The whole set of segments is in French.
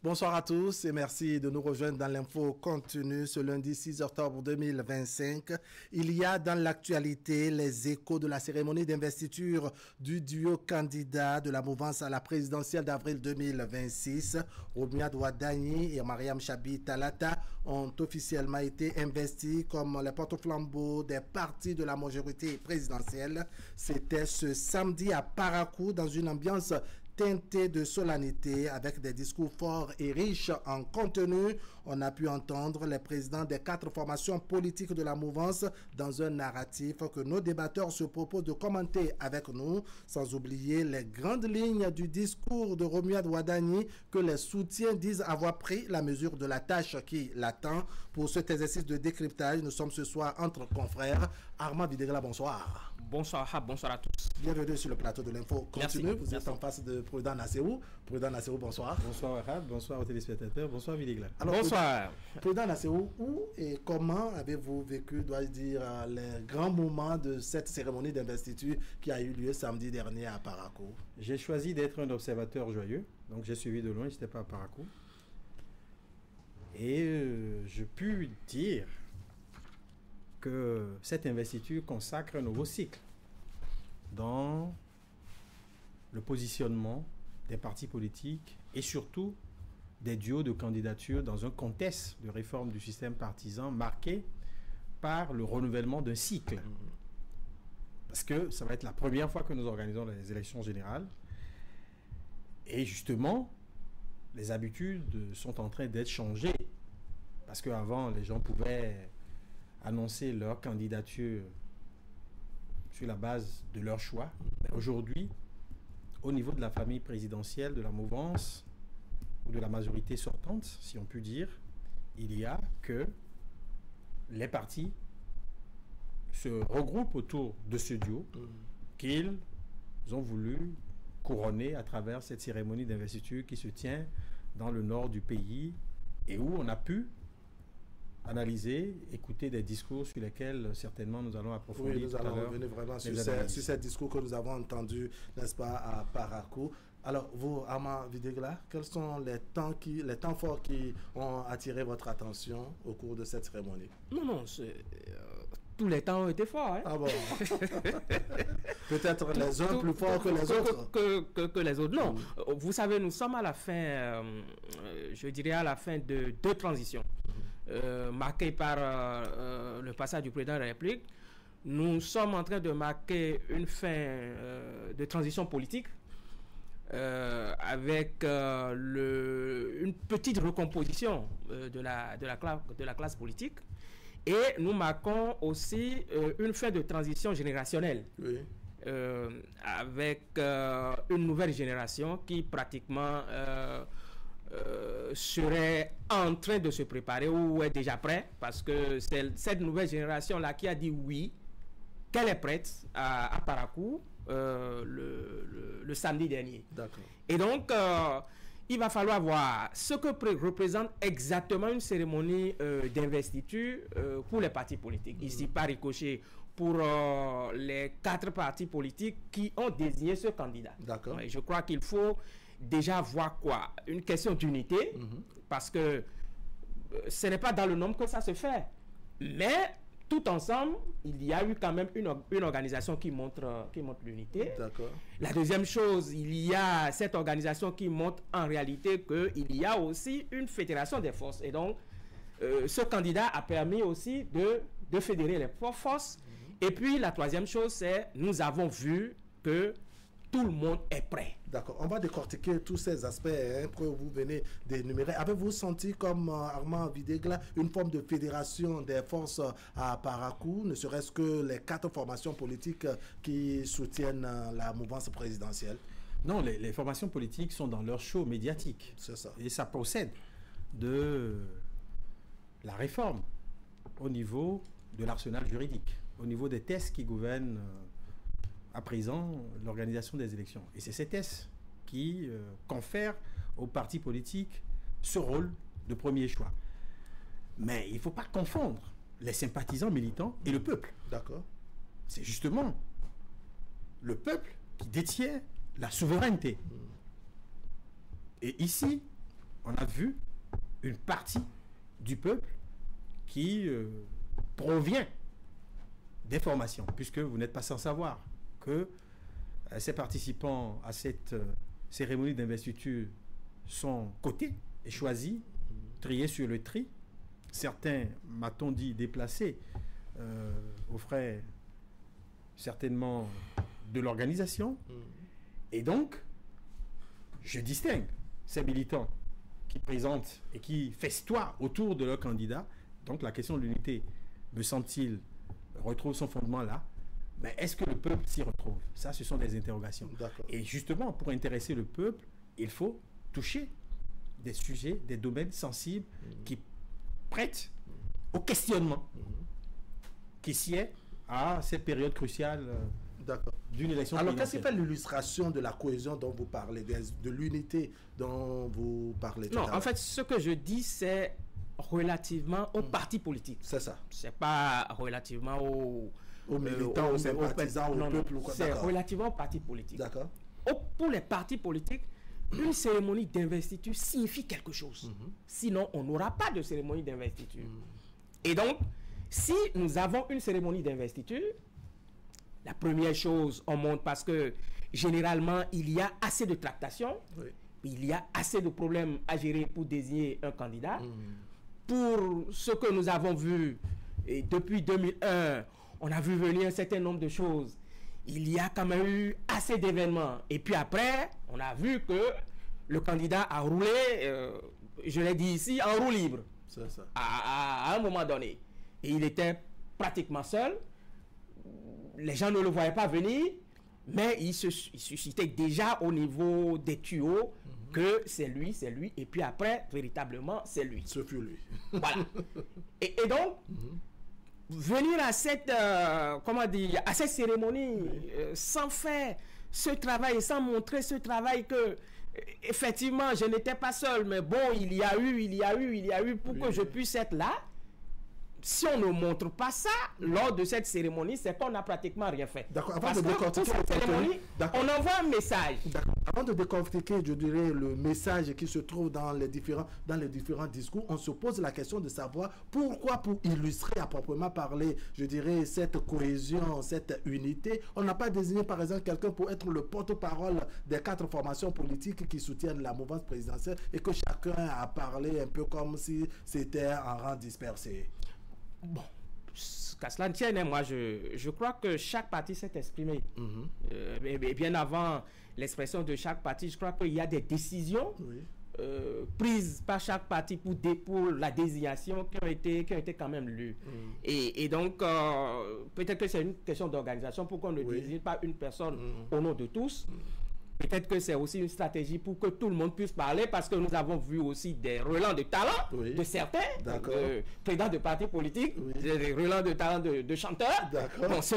Bonsoir à tous et merci de nous rejoindre dans l'info continue ce lundi 6 octobre 2025. Il y a dans l'actualité les échos de la cérémonie d'investiture du duo candidat de la mouvance à la présidentielle d'avril 2026. Romuald Wadani et Mariam Chabi Talata ont officiellement été investis comme les porte-flambeaux des partis de la majorité présidentielle. C'était ce samedi à Parakou dans une ambiance teinté de solennité avec des discours forts et riches en contenu. On a pu entendre les présidents des 4 formations politiques de la mouvance dans un narratif que nos débatteurs se proposent de commenter avec nous, sans oublier les grandes lignes du discours de Romuald Wadani que les soutiens disent avoir pris la mesure de la tâche qui l'attend. Pour cet exercice de décryptage, nous sommes ce soir entre confrères. Armand Videgla, bonsoir. Bonsoir, bonsoir à tous. Bienvenue sur le plateau de l'info continue. Vous êtes en face de Prudent Nassérou. Prudent Nassérou, bonsoir. Bonsoir Arad, bonsoir aux téléspectateurs, bonsoir Videgla. Alors, bonsoir. Prudent Nassérou, où et comment avez-vous vécu, dois-je dire, les grands moments de cette cérémonie d'investiture qui a eu lieu samedi dernier à Parakou? J'ai choisi d'être un observateur joyeux, donc j'ai suivi de loin, je n'étais pas à Parakou. Et je puis dire que cette investiture consacre un nouveau cycle dans le positionnement des partis politiques et surtout des duos de candidatures dans un contexte de réforme du système partisan marqué par le renouvellement d'un cycle. Parce que ça va être la première fois que nous organisons les élections générales. Et justement, les habitudes sont en train d'être changées. Parce qu'avant, les gens pouvaient annoncer leur candidature sur la base de leur choix. Mais aujourd'hui, au niveau de la famille présidentielle, de la mouvance ou de la majorité sortante, si on peut dire, il y a que les partis se regroupent autour de ce duo qu'ils ont voulu couronner à travers cette cérémonie d'investiture qui se tient dans le nord du pays et où on a pu analyser, écouter des discours sur lesquels certainement nous allons approfondir. Oui, nous allons revenir vraiment sur ces discours que nous avons entendus, n'est-ce pas, à Parakou. Alors, vous, Armand Videgla, quels sont les temps forts qui ont attiré votre attention au cours de cette cérémonie? Non, tous les temps ont été forts. Hein? Ah bon? Peut-être les uns plus forts que les autres. Que les autres. Non. Vous savez, nous sommes à la fin, je dirais à la fin de 2 transitions. Marquées par le passage du président de la République. Nous sommes en train de marquer une fin de transition politique avec une petite recomposition de la classe politique. Et nous marquons aussi une fin de transition générationnelle. Oui. Avec une nouvelle génération qui pratiquement serait en train de se préparer ou est déjà prêt, parce que c'est cette nouvelle génération-là qui a dit oui, qu'elle est prête à Parakou le samedi dernier. D'accord. Et donc, il va falloir voir ce que représente exactement une cérémonie d'investiture pour les partis politiques. Ici, par ricochet, pour les 4 partis politiques qui ont désigné ce candidat. D'accord. Je crois qu'il faut déjà voir quoi? Une question d'unité, parce que ce n'est pas dans le nombre que ça se fait. Mais tout ensemble, il y a eu quand même une organisation qui montre l'unité. D'accord. La deuxième chose, il y a cette organisation qui montre en réalité qu'il y a aussi une fédération des forces. Et donc, ce candidat a permis aussi de fédérer les forces. Et puis, la troisième chose, c'est nous avons vu que tout le monde est prêt. D'accord. On va décortiquer tous ces aspects que vous venez d'énumérer. Avez-vous senti, comme Armand Videgla, une forme de fédération des forces à Parakou, ne serait-ce que les 4 formations politiques qui soutiennent la mouvance présidentielle? Non, les formations politiques sont dans leur show médiatique. C'est ça. Et ça procède de la réforme au niveau de l'arsenal juridique, au niveau des tests qui gouvernent à présent l'organisation des élections. Et c'est ces tests qui confère aux partis politiques ce rôle de premier choix. Mais il ne faut pas confondre les sympathisants militants et le peuple. D'accord. C'est justement le peuple qui détient la souveraineté. Et ici, on a vu une partie du peuple qui provient des formations, puisque vous n'êtes pas sans savoir que ces participants à cette cérémonie d'investiture sont cotés et choisis, triés sur le tri. Certains, m'a-t-on dit, déplacés aux frais certainement de l'organisation. Et donc, je distingue ces militants qui présentent et qui festoient autour de leur candidat. Donc la question de l'unité, me semble-t-il, retrouve son fondement là. Mais est-ce que le peuple s'y retrouve? Ça, ce sont des interrogations. Et justement, pour intéresser le peuple, il faut toucher des sujets, des domaines sensibles qui prêtent au questionnement qui sied à cette période cruciale d'une élection. Alors, qu'est-ce qui fait l'illustration de la cohésion dont vous parlez, de l'unité dont vous parlez? Non, en fait, ce que je dis, c'est relativement aux partis politiques. C'est ça. C'est pas relativement aux militants, aux sympathisants, au peuple ou quoi. C'est relativement aux partis politiques. D'accord. Pour les partis politiques, une cérémonie d'investiture signifie quelque chose. Sinon, on n'aura pas de cérémonie d'investiture. Et donc, si nous avons une cérémonie d'investiture, la première chose, on monte parce que généralement, il y a assez de tractations, il y a assez de problèmes à gérer pour désigner un candidat. Pour ce que nous avons vu et depuis 2001, on a vu venir un certain nombre de choses. Il y a quand même eu assez d'événements. Et puis après, on a vu que le candidat a roulé, je l'ai dit ici, en roue libre. C'est ça. À un moment donné. Et il était pratiquement seul. Les gens ne le voyaient pas venir, mais il suscitait déjà au niveau des tuyaux que c'est lui, et puis après, véritablement, c'est lui. Ce fut lui. Voilà. Et donc, venir à cette, à cette cérémonie sans faire ce travail, sans montrer ce travail que, effectivement, je n'étais pas seul, mais bon, il y a eu pour que je puisse être là. Si on ne montre pas ça lors de cette cérémonie, c'est qu'on n'a pratiquement rien fait. D'accord. Parce que pour cette cérémonie, on envoie un message. Avant de décortiquer, je dirais, le message qui se trouve dans les différents discours, on se pose la question de savoir pourquoi, pour illustrer à proprement parler, je dirais, cette cohésion, cette unité, on n'a pas désigné, par exemple, quelqu'un pour être le porte-parole des 4 formations politiques qui soutiennent la mouvance présidentielle et que chacun a parlé un peu comme si c'était en rang dispersé. Bon, qu'à cela ne tienne, moi je crois que chaque parti s'est exprimé. Bien avant l'expression de chaque parti, je crois qu'il y a des décisions prises par chaque parti pour la désignation qui ont été quand même lues. Et donc, peut-être que c'est une question d'organisation pour qu'on ne désigne pas une personne au nom de tous. Peut-être que c'est aussi une stratégie pour que tout le monde puisse parler, parce que nous avons vu aussi des relents de talent de certains présidents de partis politiques, des relents de talent de chanteurs. Bon, ce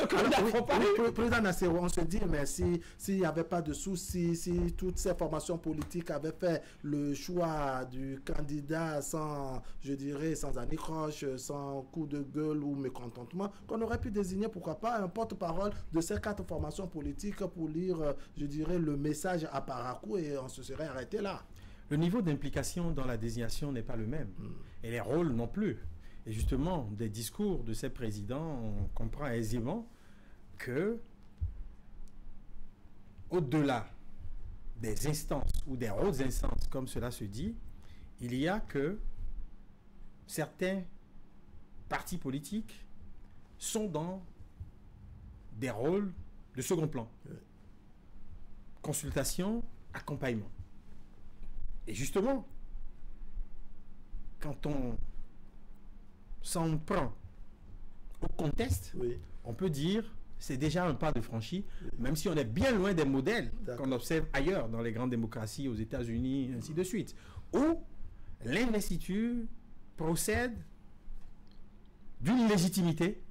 que nous n'avons pas vu. Président Nassero, on se dit, mais s'il n'y avait pas de soucis, si toutes ces formations politiques avaient fait le choix du candidat sans, je dirais, sans anicroche, sans coup de gueule ou mécontentement, qu'on aurait pu désigner, pourquoi pas, un porte-parole de ces 4 formations politiques pour lire, je dirais, le message à Parakou, et on se serait arrêté là. Le niveau d'implication dans la désignation n'est pas le même, et les rôles non plus. Et justement, des discours de ces présidents, on comprend aisément que, au-delà des instances ou des hautes instances, comme cela se dit, il y a que certains partis politiques sont dans des rôles de second plan. Consultation, accompagnement. Et justement, quand on s'en prend au contexte, on peut dire c'est déjà un pas de franchi, même si on est bien loin des modèles qu'on observe ailleurs dans les grandes démocraties, aux États-Unis, ainsi de suite, où l'investiture procède d'une légitimité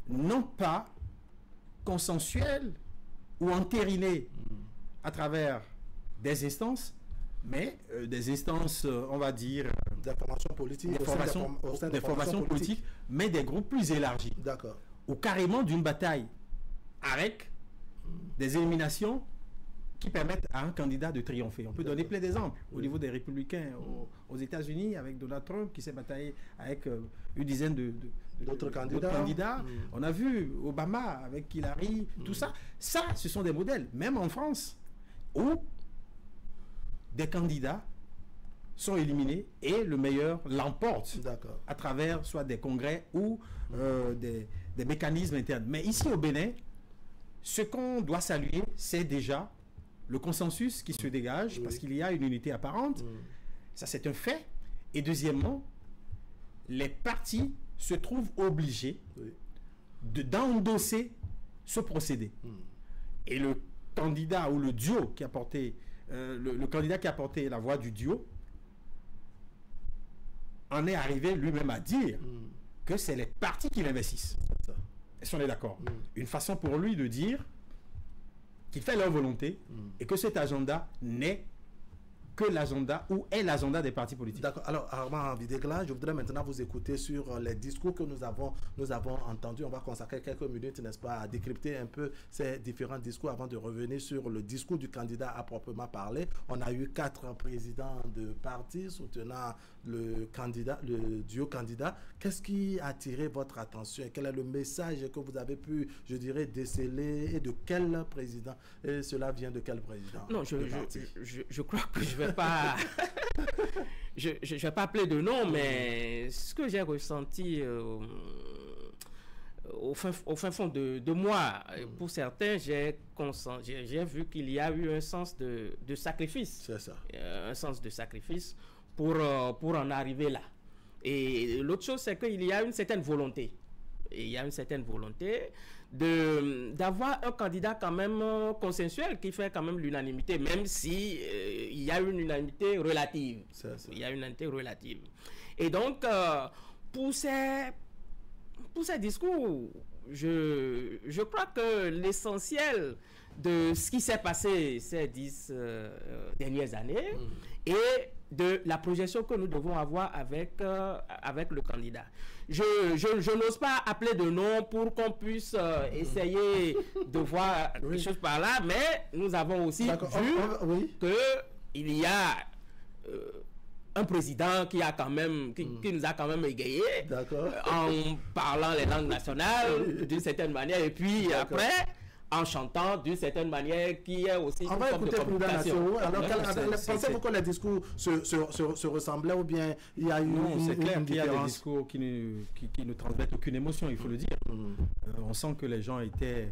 non pas consensuelle, ou entériné à travers des instances, mais des instances, on va dire, des formations politiques, des formations politiques, mais des groupes plus élargis. D'accord. Ou carrément d'une bataille avec des éliminations qui permettent à un candidat de triompher. On peut donner plein d'exemples au niveau des républicains aux États-Unis, avec Donald Trump qui s'est bataillé avec une dizaine d'autres candidats. On a vu Obama avec Hillary, tout ça. Ça, ce sont des modèles, même en France, où des candidats sont éliminés et le meilleur l'emporte à travers soit des congrès ou des mécanismes internes. Mais ici au Bénin, ce qu'on doit saluer, c'est déjà le consensus qui se dégage parce qu'il y a une unité apparente. Ça, c'est un fait. Et deuxièmement, les partis se trouvent obligés d'endosser ce procédé. Et le candidat ou le duo qui a porté, le candidat qui a porté la voix du duo en est arrivé lui-même à dire que c'est les partis qui l'investissent. Est-ce qu'on est d'accord? Une façon pour lui de dire qu'il fait leur volonté et que cet agenda n'est que l'agenda ou est l'agenda des partis politiques. D'accord. Alors, Armand Videgla, je voudrais maintenant vous écouter sur les discours que nous avons entendus. On va consacrer quelques minutes, n'est-ce pas, à décrypter un peu ces différents discours avant de revenir sur le discours du candidat à proprement parler. On a eu 4 présidents de partis soutenant le duo candidat. Qu'est-ce qui a attiré votre attention? Quel est le message que vous avez pu, je dirais, déceler et de quel président? Et cela vient de quel président? Non, je crois que je vais pas je vais pas appeler de nom, mais ce que j'ai ressenti au fin fond de moi, pour certains, j'ai vu qu'il y a eu un sens de sacrifice. C'est ça. Un sens de sacrifice pour en arriver là. Et l'autre chose, c'est qu'il y a une certaine volonté. Et il y a une certaine volonté d'avoir un candidat quand même consensuel qui fait quand même l'unanimité, même si il y a une unanimité relative. Il y a une unanimité relative. Et donc, pour ces discours, je crois que l'essentiel de ce qui s'est passé ces 10 dernières années et de la projection que nous devons avoir avec le candidat. Je n'ose pas appeler de nom pour qu'on puisse essayer de voir quelque chose par là, mais nous avons aussi vu qu'il y a un président qui a quand même qui nous a quand même égayés en parlant les langues nationales d'une certaine manière, et puis après en chantant d'une certaine manière, qui est aussi on va écouter communication. Alors, pensez-vous que les discours se ressemblaient, ou bien il y a eu c'est clair qu'il y a des discours qui ne transmettent aucune émotion, il faut le dire. On sent que les gens étaient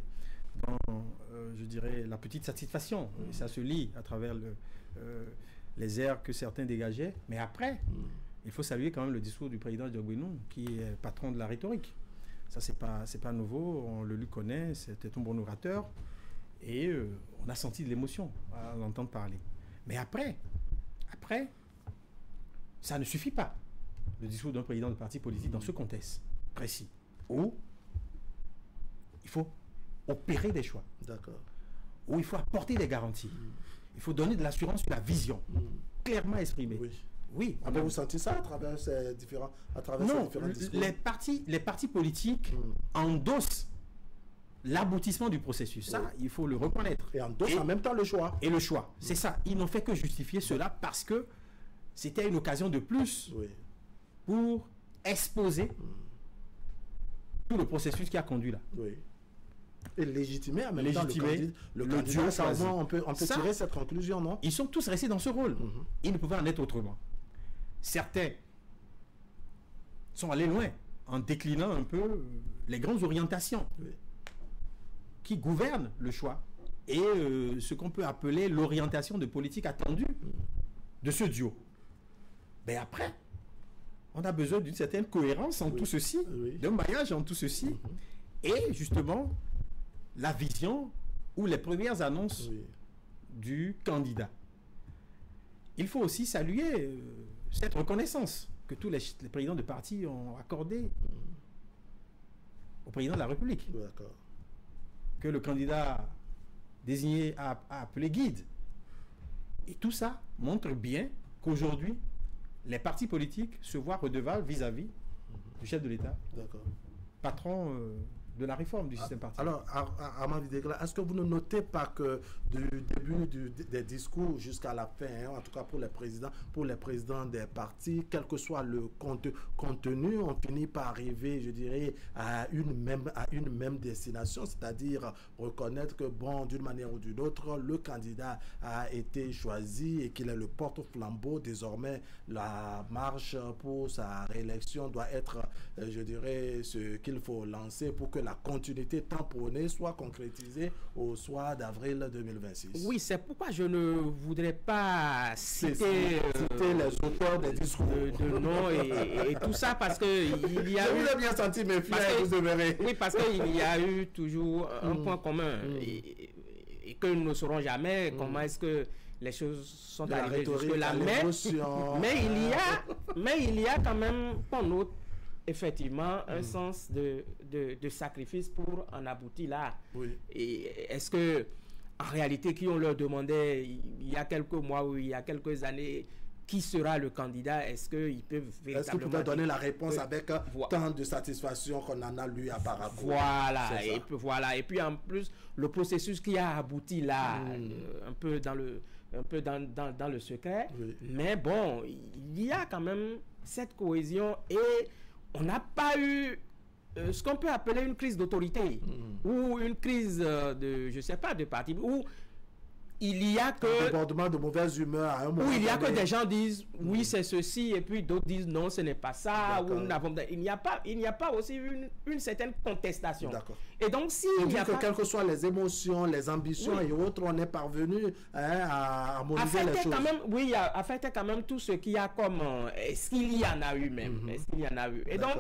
dans, je dirais, la petite satisfaction. Et ça se lit à travers les airs que certains dégageaient. Mais après, il faut saluer quand même le discours du président Diogbenou, qui est patron de la rhétorique. Ça, c'est pas nouveau, on le lui connaît, c'était un bon orateur. Et on a senti de l'émotion à l'entendre parler. Mais après, ça ne suffit pas, le discours d'un président de parti politique dans ce contexte précis, où il faut opérer des choix, où il faut apporter des garanties, il faut donner de l'assurance sur la vision, clairement exprimée. Oui. Avez-vous senti ça à travers ces différents discours? Les partis politiques endossent l'aboutissement du processus. Ça, il faut le reconnaître. Et endossent en même temps le choix. Et le choix. C'est ça. Ils n'ont fait que justifier cela parce que c'était une occasion de plus pour exposer tout le processus qui a conduit là. Et légitimer en même temps le candidat. On peut tirer cette conclusion, non? Ils sont tous restés dans ce rôle. Ils ne pouvaient en être autrement. Certains sont allés loin en déclinant un peu les grandes orientations qui gouvernent le choix et ce qu'on peut appeler l'orientation de politique attendue de ce duo. Mais après, on a besoin d'une certaine cohérence en tout ceci, d'un maillage en tout ceci, et justement la vision ou les premières annonces du candidat. Il faut aussi saluer cette reconnaissance que tous les présidents de parti ont accordée au président de la République. Que le candidat désigné à appeler guide. Et tout ça montre bien qu'aujourd'hui, les partis politiques se voient redevables vis-à-vis du chef de l'État, patron de la réforme du système partiel. Alors, Armand Videegla, est-ce que vous ne notez pas que du début des discours jusqu'à la fin, en tout cas pour les présidents des partis, quel que soit le contenu, on finit par arriver, je dirais, à une même destination, c'est-à-dire reconnaître que, bon, d'une manière ou d'une autre, le candidat a été choisi et qu'il est le porte-flambeau. Désormais, la marche pour sa réélection doit être, je dirais, ce qu'il faut lancer pour que la continuité tamponnée soit concrétisée au soir d'avril 2026. Oui, c'est pourquoi je ne voudrais pas citer les auteurs des discours de nom et tout ça, parce que il y a vous avez bien senti mes filles, vous demeurez. Oui, parce qu'il y a eu toujours un point commun et que nous ne saurons jamais comment est-ce que les choses sont arrivées jusque-là. Mais il y a quand même, pour nous, effectivement, un sens de sacrifice pour en aboutir là. Oui. Et est-ce que, en réalité, qui on leur demandait il y a quelques mois ou il y a quelques années, qui sera le candidat, est-ce qu'ils peuvent véritablement... Est-ce qu'ils pouvaient donner la réponse avec tant de satisfaction qu'on en a lu à Parakou? Voilà. Et puis en plus, le processus qui a abouti là, un peu dans le secret, mais bon, il y a quand même cette cohésion et on n'a pas eu ce qu'on peut appeler une crise d'autorité ou une crise de parti, où il y a que un débordement de mauvaise humeur à un moment. Où il y a que des gens disent oui c'est ceci et puis d'autres disent non ce n'est pas ça. Il n'y a pas aussi une certaine contestation. Et donc si il y a quelles que soient les émotions, les ambitions et autres, on est parvenu à harmoniser les choses. Affecter quand même tout ce qu'il y a comme est-ce qu'il y en a eu même. Est-ce qu'il y en a eu. Et donc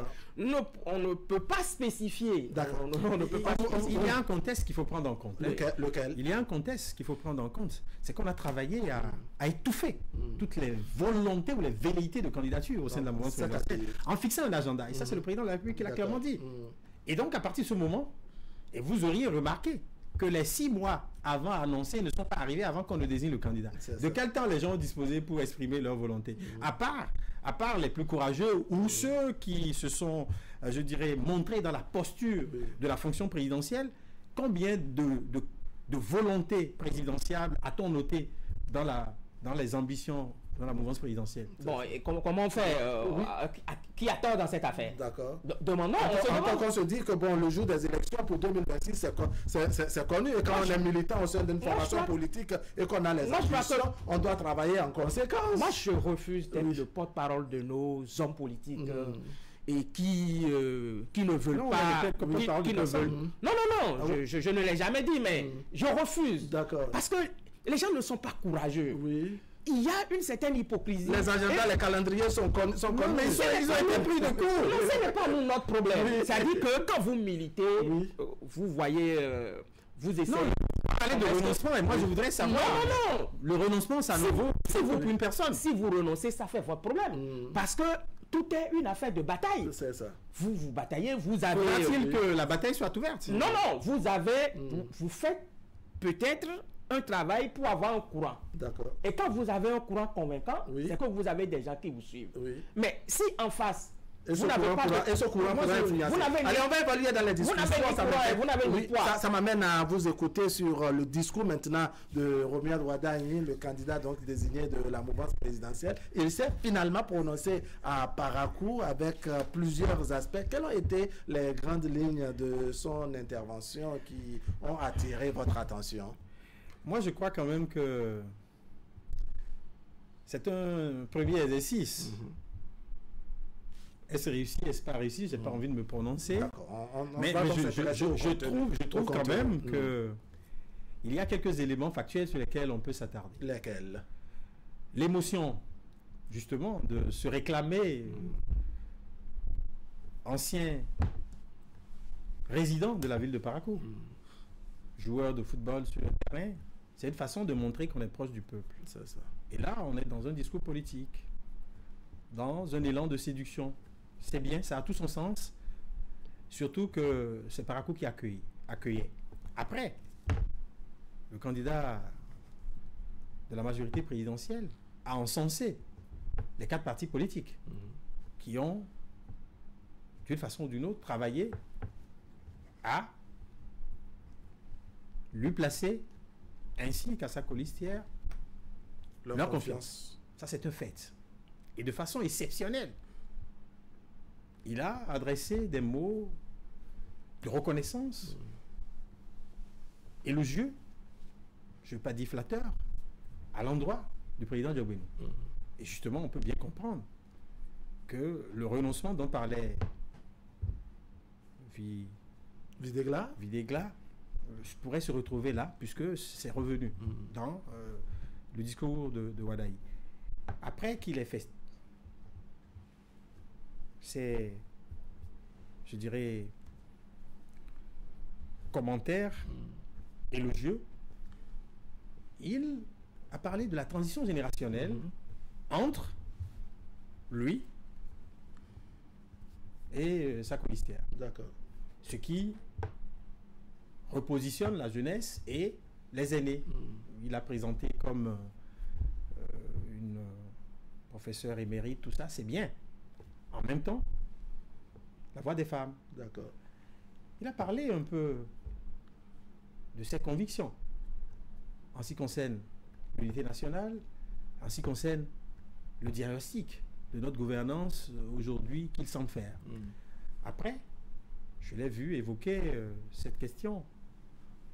on ne peut pas spécifier. Il y a un contexte qu'il faut prendre en compte. Lequel? Il y a un contexte qu'il faut prendre en compte. C'est qu'on a travaillé à étouffer toutes les volontés ou les velléités de candidature au sein de la mouvance présidentielle en fixant un agenda. Et ça, c'est le président de la République qui l'a clairement dit. Et donc, à partir de ce moment, et vous auriez remarqué que les 6 mois avant annoncés ne sont pas arrivés avant qu'on ne désigne le candidat. De quel temps les gens ont disposé pour exprimer leur volonté? À part les plus courageux ou ceux qui se sont, je dirais, montrés dans la posture de la fonction présidentielle, combien de volonté présidentielle a-t-on noté dans les ambitions dans la mouvance présidentielle? Bon, et comment on fait qui a tort dans cette affaire? D'accord. Demandons. On se dit que bon, le jour des élections pour 2026, c'est connu. Et quand on est militant au sein d'une formation politique et qu'on a les ambitions, on doit travailler en conséquence. Moi, je refuse d'être le porte-parole de nos hommes politiques. Et qui ne veulent pas... Non, je ne l'ai jamais dit, mais je refuse. D'accord. Parce que les gens ne sont pas courageux. Oui. Il y a une certaine hypocrisie. Les agendas, les calendriers sont connus. Mais ils ont été pris de court. Non, ce n'est pas notre problème. C'est-à-dire que quand vous militez, vous voyez... vous essayez... Non, parler de renoncement, et moi je voudrais savoir... Non. Le renoncement, ça ne vaut pour une personne. Si vous renoncez, ça fait votre problème. Parce que tout est une affaire de bataille. C'est ça. Vous bataillez, vous avez... Faudra-t-il que la bataille soit ouverte? Non, vous avez... Vous faites peut-être un travail pour avoir un courant. D'accord. Et quand vous avez un courant convaincant, c'est que vous avez des gens qui vous suivent. Oui. Mais si en face... Vous n'avez pas ce courant pour influencer. Allez, on va évaluer dans les discussions. Vous n'avez ni poids. Ça m'amène à vous écouter sur le discours maintenant de Romuald Wadani, le candidat donc désigné de la mouvance présidentielle. Il s'est finalement prononcé à Parakou avec plusieurs aspects. Quelles ont été les grandes lignes de son intervention qui ont attiré votre attention? Moi, je crois quand même que c'est un premier exercice. Est-ce réussi, est-ce pas réussi? J'ai pas envie de me prononcer. Mais je trouve quand même que il y a quelques éléments factuels sur lesquels on peut s'attarder. Lesquels? L'émotion, justement, de se réclamer ancien résident de la ville de Parakou, joueur de football sur le terrain. C'est une façon de montrer qu'on est proche du peuple. C'est ça. Et là, on est dans un discours politique, dans un élan de séduction. C'est bien, ça a tout son sens. Surtout que c'est Parakou qui accueillait. Après, le candidat de la majorité présidentielle a encensé les 4 partis politiques qui ont, d'une façon ou d'une autre, travaillé à lui placer, ainsi qu'à sa colistière, leur confiance. Ça, c'est un fait. Et de façon exceptionnelle. Il a adressé des mots de reconnaissance élogieux, je ne veux pas dire flatteur, à l'endroit du président Diogbenou. Et justement, on peut bien comprendre que le renoncement dont parlait Videgla pourrait se retrouver là, puisque c'est revenu dans le discours de Wadaï. Après qu'il ait fait ces, je dirais, commentaires élogieux, il a parlé de la transition générationnelle entre lui et sa colistière. D'accord. Ce qui repositionne la jeunesse et les aînés. Il a présenté comme une professeure émérite, tout ça, c'est bien. En même temps, la voix des femmes. D'accord. Il a parlé un peu de ses convictions en ce qui concerne l'unité nationale, en ce qui concerne le diagnostic de notre gouvernance aujourd'hui qu'il semble faire. Après, je l'ai vu évoquer cette question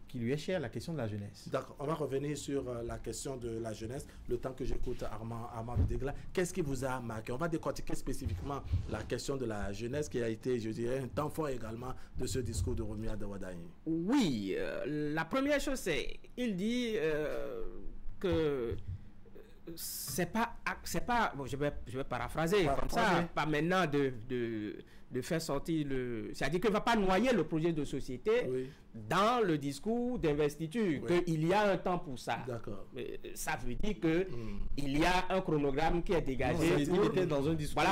qui lui est chère, la question de la jeunesse. D'accord. On va revenir sur la question de la jeunesse, le temps que j'écoute Armand Videgla. Qu'est-ce qui vous a marqué? On va décortiquer spécifiquement la question de la jeunesse qui a été, je dirais, un temps fort également de ce discours de Romia Wadaï. Oui, la première chose, c'est il dit que c'est pas bon, je vais paraphraser comme ça, pas maintenant de faire sortir c'est-à-dire qu'il ne va pas noyer le projet de société dans le discours d'investiture, qu'il y a un temps pour ça. D'accord. Ça veut dire que il y a un chronogramme qui est dégagé. Il était dans un discours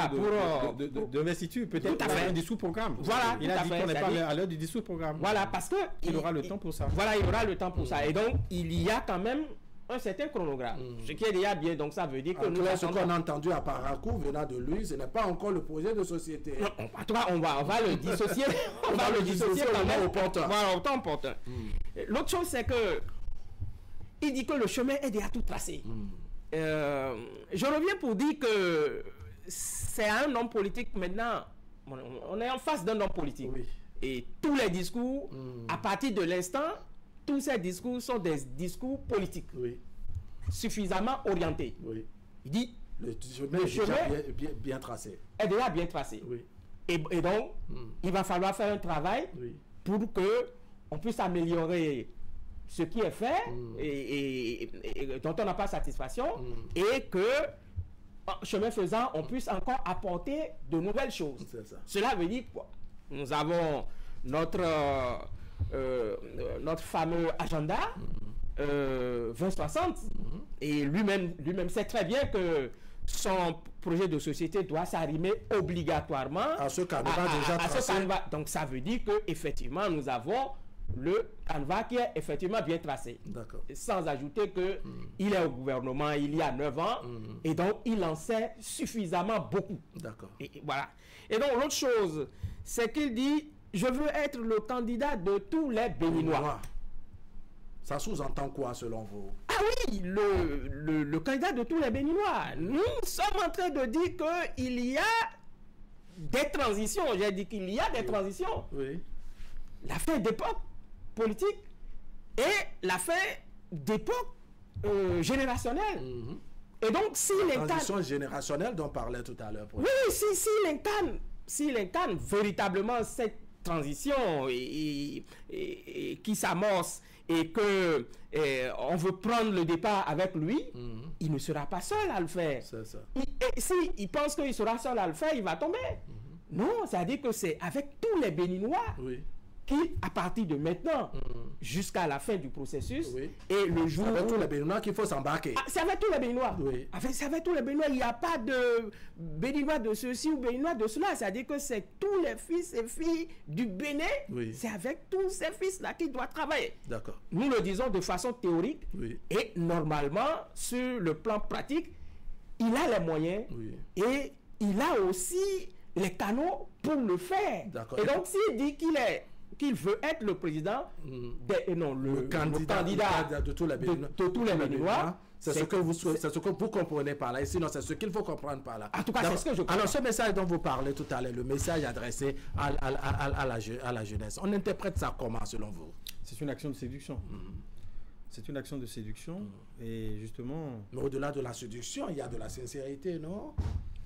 d'investiture, peut-être un discours programme. Voilà, il a dit qu'on n'est pas à l'heure du discours programme. Voilà, parce que il aura le temps pour ça. Voilà, il aura le temps pour ça. Et donc, il y a quand même un certain chronogramme. Ce qui est déjà bien, donc ça veut dire que ce qu'on a entendu à Parakou venant de lui, ce n'est pas encore le projet de société. Non, en tout cas, on va le dissocier. on va le dissocier quand même au porteur. Voilà, au temps opportun. L'autre chose, c'est que il dit que le chemin est déjà tout tracé. Je reviens pour dire que c'est un homme politique maintenant. On est en face d'un homme politique. Oui. Et tous les discours, à partir de l'instant, tous ces discours sont des discours politiques, suffisamment orientés. Oui. Il dit le chemin est bien tracé. Est déjà bien tracé. Oui. Et donc, il va falloir faire un travail pour que on puisse améliorer ce qui est fait et dont on n'a pas satisfaction et que, chemin faisant, on puisse encore apporter de nouvelles choses. C'est ça. Cela veut dire quoi? Nous avons notre fameux agenda 2060 et lui-même sait très bien que son projet de société doit s'arrimer obligatoirement à ce canevas déjà tracé. Donc ça veut dire que effectivement nous avons le canevas qui est effectivement bien tracé. D'accord. Sans ajouter que il est au gouvernement il y a 9 ans et donc il en sait suffisamment beaucoup. D'accord. Et voilà. Et donc l'autre chose, c'est qu'il dit je veux être le candidat de tous les Béninois. Ça sous-entend quoi selon vous? Ah oui, le candidat de tous les Béninois. Nous sommes en train de dire qu'il y a des transitions. J'ai dit qu'il y a des transitions. Oui. La fin d'époque politique et la fin d'époque générationnelle. Et donc, si la transition générationnelle dont parlait tout à l'heure. Oui, s'il incarne véritablement cette transition et qui s'amorce et que on veut prendre le départ avec lui, il ne sera pas seul à le faire. C'est ça. S'il pense qu'il sera seul à le faire, il va tomber. Non, c'est-à-dire que c'est avec tous les Béninois qu'à partir de maintenant, jusqu'à la fin du processus, et le jour où... C'est avec tous les Béninois qu'il faut s'embarquer. C'est avec tous les Béninois. Oui. C'est avec tous les Béninois. Il n'y a pas de Béninois de ceci ou Béninois de cela. C'est-à-dire que c'est tous les fils et filles du Bénin. Oui. C'est avec tous ces fils-là qu'il doit travailler. D'accord. Nous le disons de façon théorique. Oui. Et normalement, sur le plan pratique, il a les moyens. Oui. Et il a aussi les canaux pour le faire. D'accord. Et donc, s'il dit qu'il veut être le président, le candidat de tous les Béninois, c'est ce que vous comprenez par là. Et sinon, c'est ce qu'il faut comprendre par là. En tout cas, c'est ce que je comprends. Alors, ce message dont vous parlez tout à l'heure, le message adressé à la jeunesse, on interprète ça comment, selon vous? C'est une action de séduction. C'est une action de séduction. Et justement... Mais au-delà de la séduction, il y a de la sincérité, non?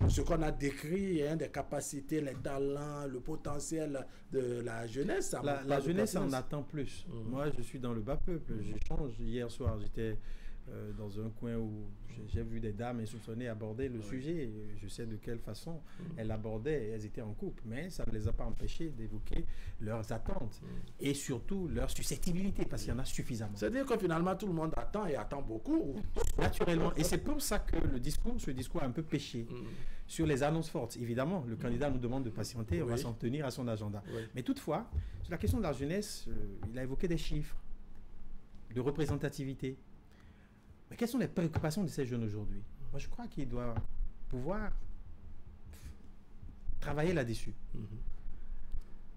Ce qu'on a décrit, des capacités, les talents, le potentiel de la jeunesse. La jeunesse en attend plus. Moi, je suis dans le bas peuple. J'échange. Hier soir, j'étais dans un coin où j'ai vu des dames insoupçonnées aborder le sujet. Je sais de quelle façon elles l'abordaient. Elles étaient en couple, mais ça ne les a pas empêchées d'évoquer leurs attentes et surtout leur susceptibilité, parce qu'il y en a suffisamment. C'est-à-dire que finalement, tout le monde attend et attend beaucoup. Naturellement. Et c'est pour ça que ce discours a un peu péché sur les annonces fortes. Évidemment, le candidat nous demande de patienter, on va s'en tenir à son agenda. Mais toutefois, sur la question de la jeunesse, il a évoqué des chiffres, de représentativité. Mais quelles sont les préoccupations de ces jeunes aujourd'hui? Moi, je crois qu'ils doivent pouvoir travailler là-dessus.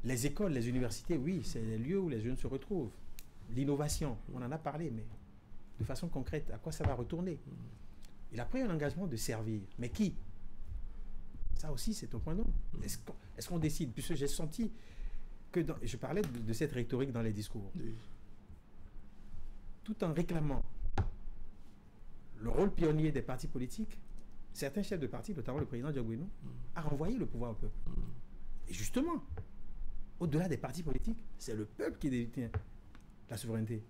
Les écoles, les universités, oui, c'est les lieux où les jeunes se retrouvent. L'innovation, on en a parlé, mais de façon concrète, à quoi ça va retourner? Il a pris un engagement de servir. Mais qui? Ça aussi, c'est un point d'ombre. Est-ce qu'on décide? Puisque j'ai senti que... je parlais de cette rhétorique dans les discours. Tout en réclamant le rôle pionnier des partis politiques, certains chefs de parti, notamment le président Diogouinou, a renvoyé le pouvoir au peuple. Et justement, au-delà des partis politiques, c'est le peuple qui détient la souveraineté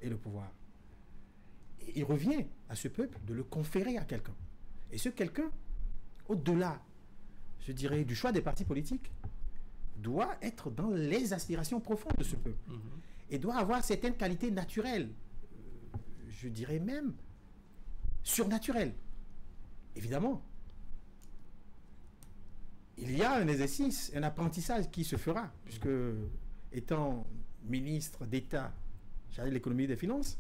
et le pouvoir. Et il revient à ce peuple de le conférer à quelqu'un. Et ce quelqu'un, au-delà, je dirais, du choix des partis politiques, doit être dans les aspirations profondes de ce peuple. Et doit avoir certaines qualités naturelles, je dirais même surnaturelles. Évidemment, il y a un exercice, un apprentissage qui se fera, puisque étant ministre d'État chargé de l'économie et des finances,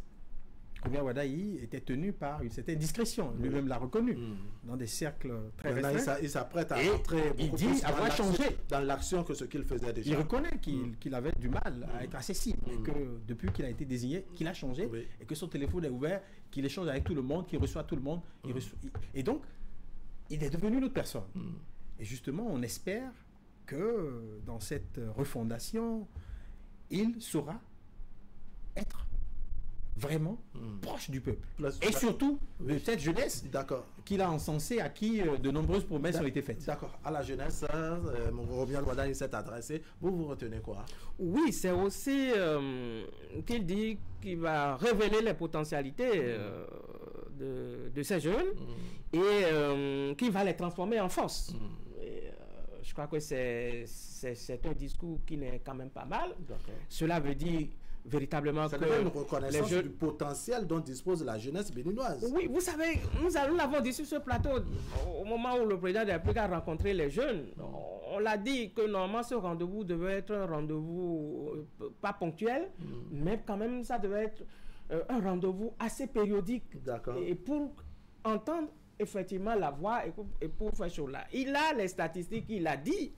Kounia Wadaï était tenu par une certaine discrétion. Lui-même l'a reconnu dans des cercles très restreints. Il s'apprête à rentrer il dit avoir changé dans l'action que ce qu'il faisait déjà. Il reconnaît qu'il avait du mal à être accessible et que depuis qu'il a été désigné, qu'il a changé et que son téléphone est ouvert, qu'il échange avec tout le monde, qu'il reçoit tout le monde. Et donc, il est devenu une autre personne. Et justement, on espère que dans cette refondation, il saura être vraiment proche du peuple. Et surtout de cette jeunesse qu'il a encensée, à qui de nombreuses promesses ont été faites. D'accord. À la jeunesse, Robien Wadaï s'est adressé. Vous retenez quoi? Oui, c'est aussi qu'il dit qu'il va révéler les potentialités de ces jeunes et qu'il va les transformer en force. Je crois que c'est un discours qui n'est quand même pas mal. Cela veut dire véritablement ça que une reconnaissance du potentiel dont dispose la jeunesse béninoise. Oui, vous savez, nous l'avons dit sur ce plateau au moment où le président de la République a rencontré les jeunes. On l'a dit que normalement ce rendez-vous devait être un rendez-vous pas ponctuel, mais quand même ça devait être un rendez-vous assez périodique. Et pour entendre effectivement la voix et pour faire chose là. Il a les statistiques, il a dit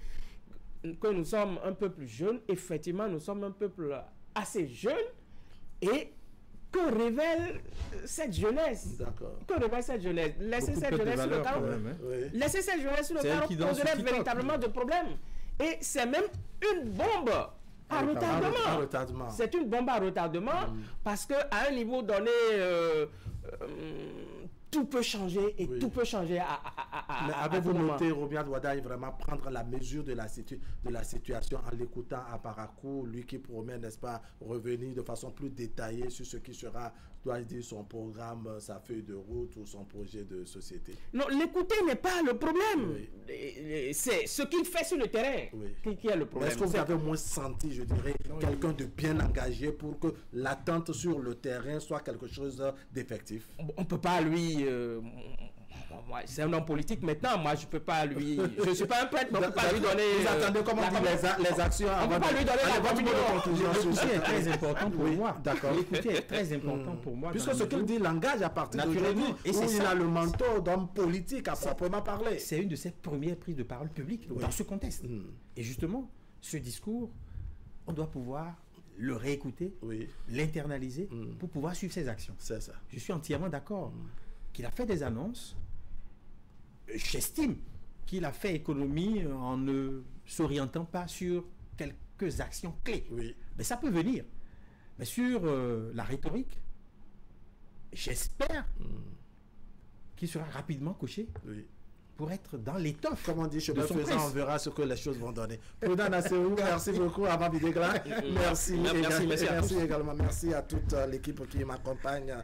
que nous sommes un peuple jeune. Effectivement, nous sommes un peuple assez jeune. Et que révèle cette jeunesse? Que révèle cette jeunesse? Laisser cette jeunesse sur le carreau. Laisser cette jeunesse sur le carreau poserait véritablement de problèmes. Et c'est même une bombe à retardement. C'est une bombe à retardement parce qu'à un niveau donné, tout peut changer et tout peut changer Mais avez-vous noté, Romuald Wadaye, vraiment prendre la mesure de la situation en l'écoutant à Parakou, lui qui promet, n'est-ce pas, revenir de façon plus détaillée sur ce qui sera, dois-je dire, son programme, sa feuille de route ou son projet de société? Non, l'écouter n'est pas le problème. C'est ce qu'il fait sur le terrain qui est le problème. Est-ce que vous avez au moins senti, je dirais, quelqu'un de bien engagé pour que l'attente sur le terrain soit quelque chose d'effectif? On ne peut pas lui... c'est un homme politique maintenant, moi je peux pas lui... Je ne suis pas un prêtre, mais on ne peut pas lui donner... Vous attendez comment les actions on ne peut pas lui donner la bonne conclusion. L'écoutier est très important pour moi. D'accord. L'écoutier est très important pour moi. Puisque ce qu'il dit l'engage à partir d'aujourd'hui, où il a le manteau d'homme politique à proprement parler. C'est une de ses premières prises de parole publiques dans ce contexte. Et justement, ce discours, on doit pouvoir le réécouter, l'internaliser pour pouvoir suivre ses actions. C'est ça. Je suis entièrement d'accord qu'il a fait des annonces. J'estime qu'il a fait économie en ne s'orientant pas sur quelques actions clés. Mais ça peut venir. Mais sur la rhétorique, j'espère qu'il sera rapidement couché pour être dans l'étoffe. Comme on dit, chemin faisant, on verra ce que les choses vont donner. Prudent Nasserou, merci beaucoup à Mabi Degla. Merci également. Merci à toute l'équipe qui m'accompagne,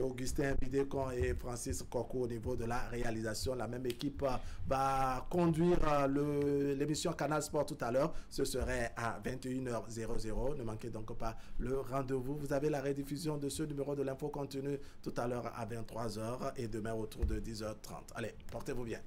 Augustin Bidécon et Francis Koko au niveau de la réalisation. La même équipe va conduire l'émission Canal Sport tout à l'heure. Ce serait à 21h00. Ne manquez donc pas le rendez-vous. Vous avez la rediffusion de ce numéro de l'info continue tout à l'heure à 23h et demain autour de 10h30. Allez, portez-vous bien.